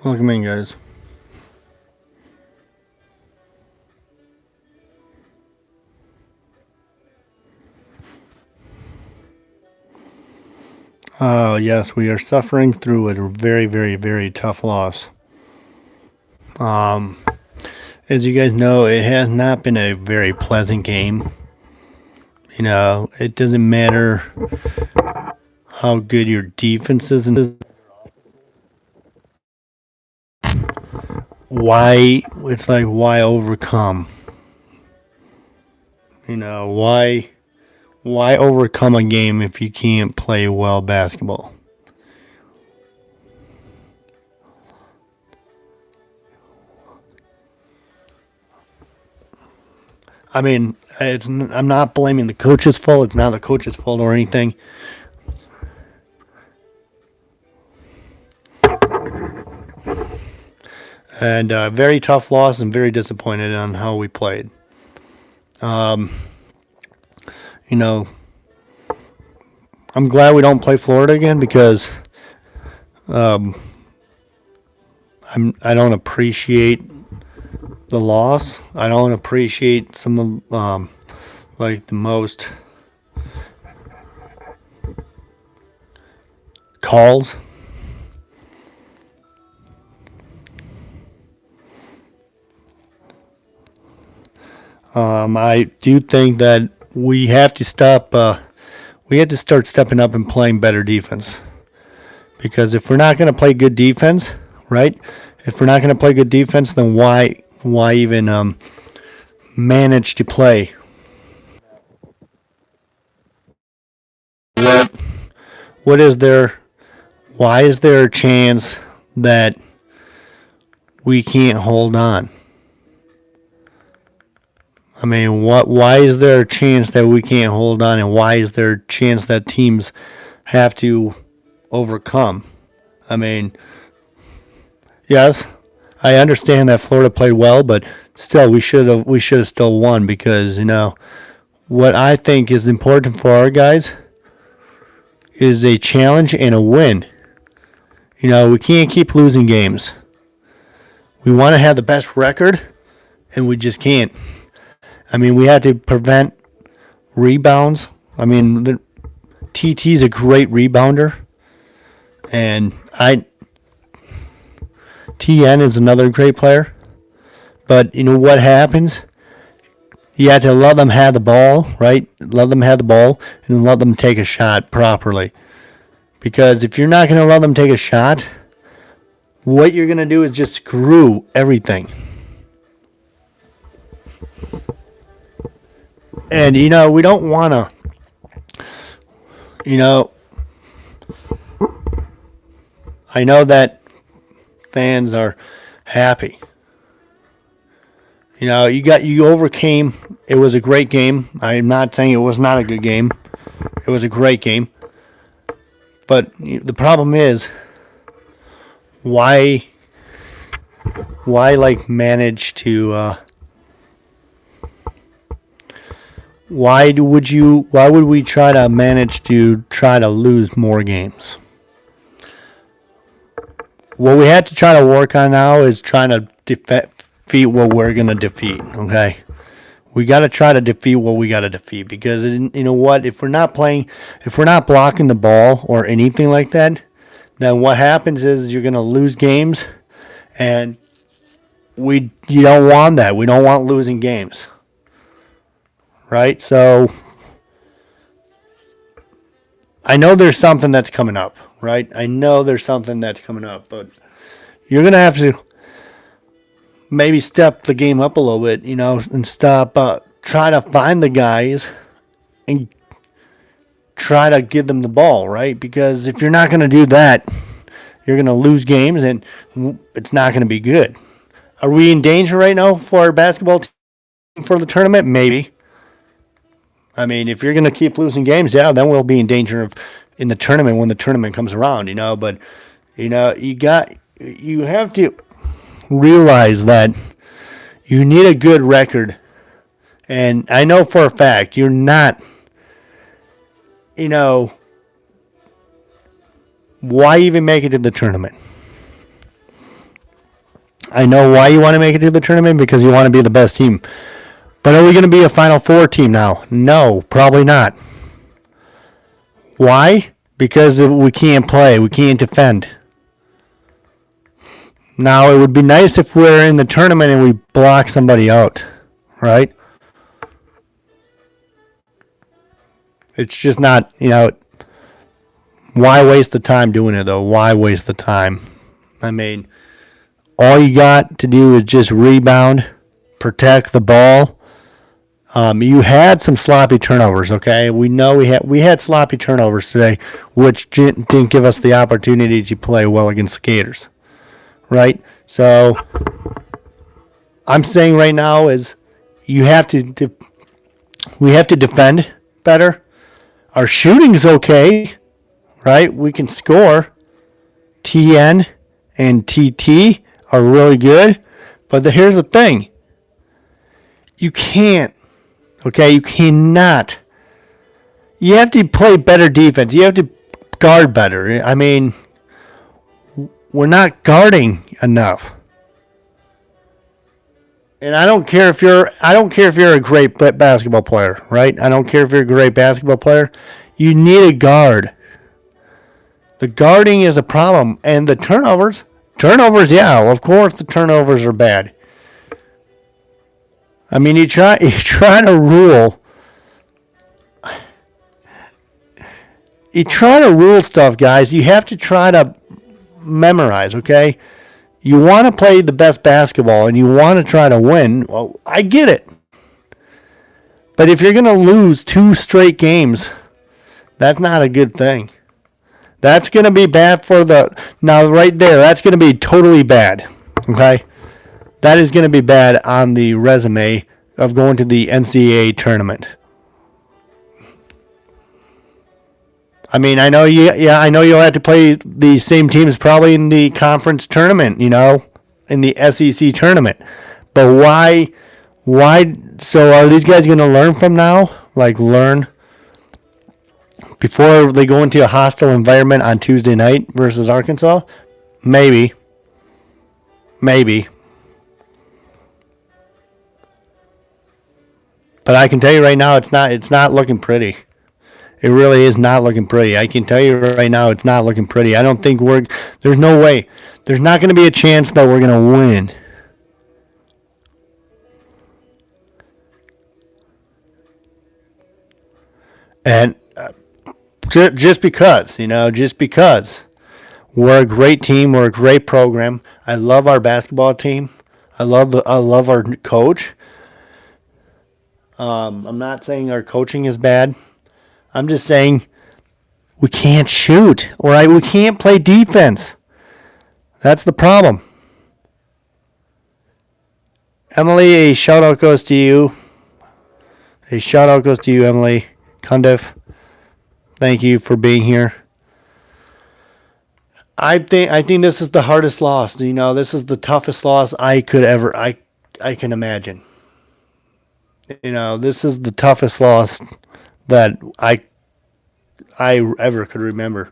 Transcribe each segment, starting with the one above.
Welcome in, guys. Yes, we are suffering through a very, very, very tough loss. Um, as you guys know, it has not been a very pleasant game. It doesn't matter how good your defense is and why overcome? Why overcome a game if you can't play well basketball? I mean, I'm not blaming the coach's fault. It's not the coach's fault or anything. And very tough loss and very disappointed on how we played. Um, you know, I'm glad we don't play Florida again because um, I don't appreciate the loss. I don't appreciate some of like the most calls. I do think that we have to stop. We have to start stepping up and playing better defense. Because if we're not going to play good defense, right? If we're not going to play good defense, then why even manage to play? What what is there? Why is there a chance that we can't hold on? I mean, what? Why is there a chance that we can't hold on, and why is there a chance that teams have to overcome? I mean, yes, I understand that Florida played well, but still, we should have still won because what I think is important for our guys is a challenge and a win. We can't keep losing games. We want to have the best record, and we just can't. I mean, we had to prevent rebounds. I mean, TT's a great rebounder, and TN is another great player. But you know what happens? You have to let them have the ball, right? Let them have the ball and let them take a shot properly. Because if you're not going to let them take a shot, what you're going to do is just screw everything. And, we don't want to, I know that fans are happy. You overcame. It was a great game. I'm not saying it was not a good game. It was a great game. But the problem is, why manage to? Why would we try to manage to try to lose more games? What we have to try to work on now is trying to defeat what we're going to defeat, okay? We got to try to defeat what we got to defeat because you know what? If we're not blocking the ball or anything like that, then what happens is you're going to lose games, and you don't want that. We don't want losing games, right? So I know there's something that's coming up, right? I know there's something that's coming up, but you're going to have to maybe step the game up a little bit, and stop, try to find the guys and try to give them the ball, right? Because if you're not going to do that, you're going to lose games and it's not going to be good. Are we in danger right now for our basketball team for the tournament? Maybe. I mean, if you're going to keep losing games, yeah, then we'll be in danger of in the tournament when the tournament comes around, But you have to realize that you need a good record. And I know for a fact you're not, why even make it to the tournament? I know why you want to make it to the tournament, because you want to be the best team. But are we going to be a Final Four team now? No, probably not. Why? Because we can't play. We can't defend. Now, it would be nice if we're in the tournament and we block somebody out, right? It's just not, why waste the time doing it, though? Why waste the time? I mean, all you got to do is just rebound, protect the ball. You had some sloppy turnovers, okay? We know we had sloppy turnovers today, which didn't give us the opportunity to play well against the Gators, right? So I'm saying right now is we have to defend better. Our shooting's okay, right? We can score. TN and TT are really good, but here's the thing: you can't. Okay, you cannot. You have to play better defense. You have to guard better. I mean, we're not guarding enough. And I don't care if you're a great basketball player, right? I don't care if you're a great basketball player. You need a guard. The guarding is a problem, and the turnovers, yeah, of course the turnovers are bad. I mean, you try to rule. You try to rule stuff, guys. You have to try to memorize, okay? You want to play the best basketball and you want to try to win. Well, I get it. But if you're going to lose 2 straight games, that's not a good thing. That's going to be bad for now right there, that's going to be totally bad, okay? That is going to be bad on the resume of going to the NCAA tournament. I mean, I know you'll have to play the same teams probably in the conference tournament, in the SEC tournament. But why? So are these guys going to learn from now? Like learn before they go into a hostile environment on Tuesday night versus Arkansas? Maybe. But I can tell you right now, it's not looking pretty. It really is not looking pretty. I can tell you right now, it's not looking pretty. I don't think there's no way. There's not going to be a chance that we're going to win. And just because, we're a great team, we're a great program. I love our basketball team. I love our coach. I'm not saying our coaching is bad. I'm just saying we can't shoot, or we can't play defense. That's the problem. Emily, a shout out goes to you. Emily Cundiff. Thank you for being here. I think this is the hardest loss. This is the toughest loss I can imagine. This is the toughest loss that I ever could remember.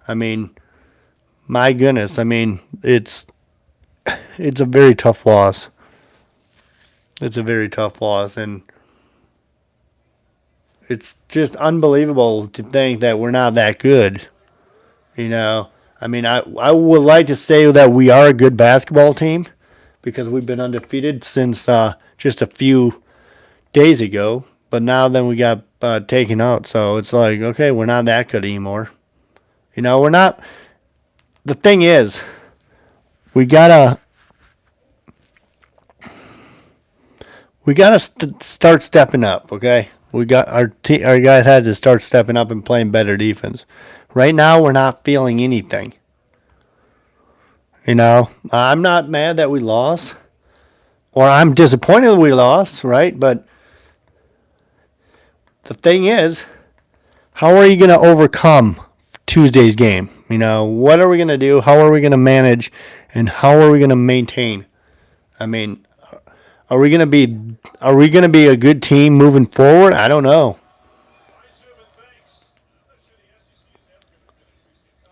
I mean, my goodness. I mean, it's a very tough loss. It's a very tough loss, and it's just unbelievable to think that we're not that good. I mean, I would like to say that we are a good basketball team because we've been undefeated since just a few days ago. But now then we got taken out. So it's like, okay, we're not that good anymore. We're not. The thing is, we gotta start stepping up, okay? We got our guys had to start stepping up and playing better defense. Right now, we're not feeling anything. I'm not mad that we lost, or I'm disappointed that we lost, right? But the thing is, how are you going to overcome Tuesday's game? What are we going to do? How are we going to manage? And how are we going to maintain? I mean, are we going to be a good team moving forward? I don't know.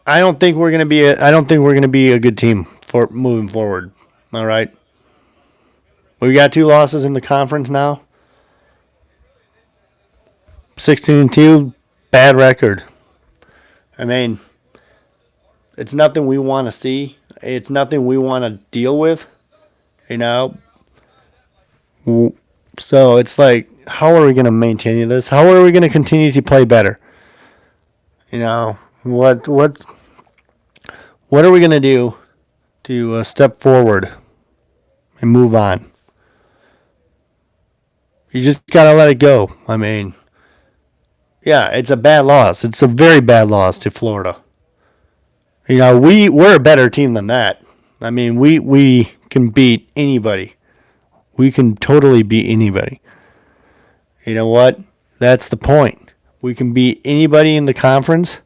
I don't think we're going to be a good team for moving forward. All right. We got 2 losses in the conference now. 16-2, bad record. I mean, it's nothing we want to see. It's nothing we want to deal with. You know. So it's like, how are we going to maintain this? How are we going to continue to play better? You know, what are we going to do to step forward and move on? You just got to let it go. I mean, yeah, it's a bad loss. It's a very bad loss to Florida. You know, we're a better team than that. I mean, we can beat anybody. We can totally beat anybody. You know what? That's the point. We can beat anybody in the conference.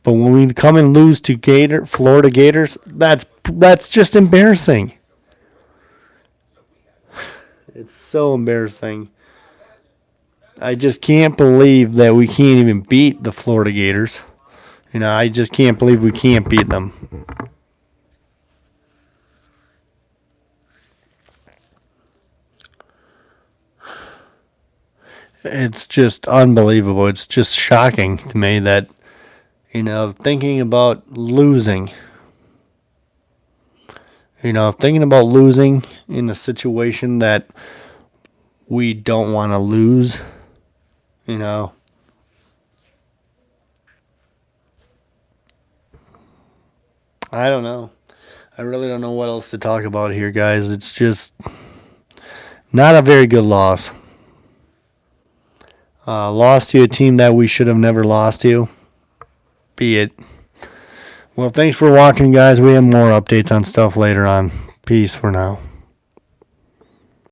But when we come and lose to Florida Gators, that's just embarrassing. It's so embarrassing. I just can't believe that we can't even beat the Florida Gators. You know, I just can't believe we can't beat them. It's just unbelievable. It's just shocking to me that, you know, thinking about losing in a situation that we don't want to lose, you know. I don't know. I really don't know what else to talk about here, guys. It's just not a very good loss. Lost to a team that we should have never lost to. Be it. Well, thanks for watching, guys. We have more updates on stuff later on. Peace for now.